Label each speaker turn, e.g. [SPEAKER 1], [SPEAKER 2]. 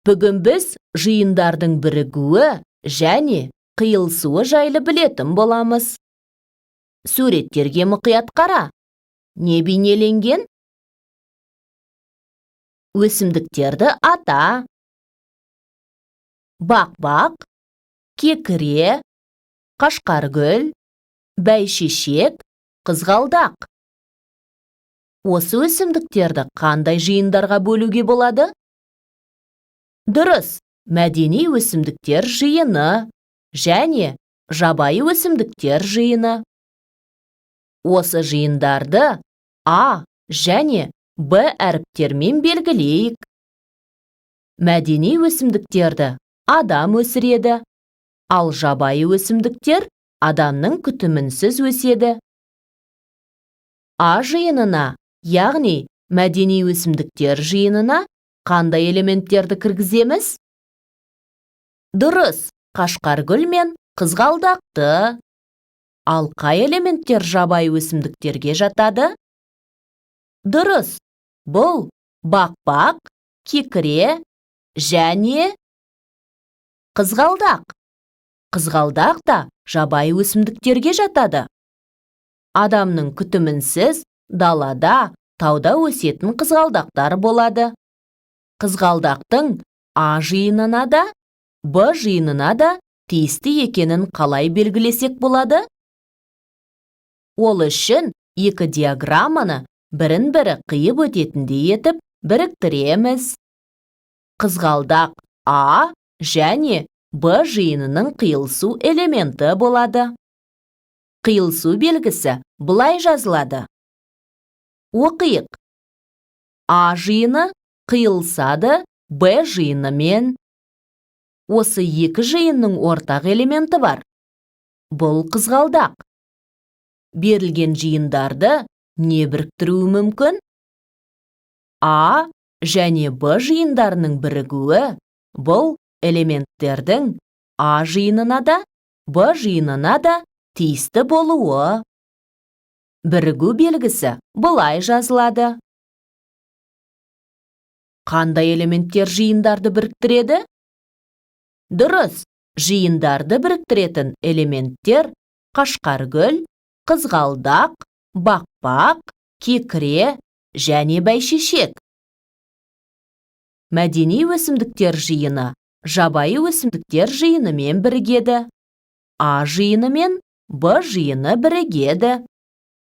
[SPEAKER 1] Бүгін біз жиындардың бірігуі және қиылысуы жайлы білетін боламыз. Суреттерге мұқият қара. Не бейнеленген? Өсімдіктерді ата. Бақ-бақ, кекіре, қашқаргүл, бәйшешек, қызғалдақ. Осы өсімдіктерді қандай жиындарға бөлуге болады? Дұрыс, мәдени өсімдіктер жиыны және жабайы өсімдіктер жиыны. Осы жиындарды А және Б әріптермен белгілейік. Мәдени өсімдіктерді адам өсіреді, ал жабайы өсімдіктер адамның күтімінсіз өседі. А жиынына, яғни мәдени өсімдіктер жиынына қандай элементтерді кіргіземіз? Дұрыс, қашқаргүл мен қызғалдақты. Ал қай элементтер жабайы өсімдіктерге жатады? Дұрыс, бұл бақ-бақ, кекіре және қызғалдақ. Қызғалдақ та жабайы өсімдіктерге жатады. Адамның күтімінсіз далада, тауда өсетін қызғалдақтар болады. Қызғалдақтың А жиынына да, Б жиынына да тиісті екенін қалай белгілесек болады? Ол үшін екі диаграмманы бірін-бірі қиып өтетіндей етіп біріктіреміз. Қызғалдақ А және Б жиынының қиылысу элементі болады. Қиылысу белгісі былай жазылады. Оқиық. А жиыны қиылысады Б жиынымен. Осы екі жиынның ортақ элементі бар. Бұл қызғалдақ. Берілген жиындарды не біріктіруі мүмкін? А және Б жиындарының бірігуі бұл элементтердің А жиынына да, Б жиынына да тиісті болуы. Бірігу белгісі былай жазылады. Қандай элементтер жиындарды біріктіреді? Дұрыс, жиындарды біріктіретін элементтер қашқаргүл, қызғалдақ, бақ-бақ, кекіре және бәйшешек. Мәдени өсімдіктер жиыны жабайы өсімдіктер жиынымен бірігеді. А жиыны мен Б жиыны бірігеді.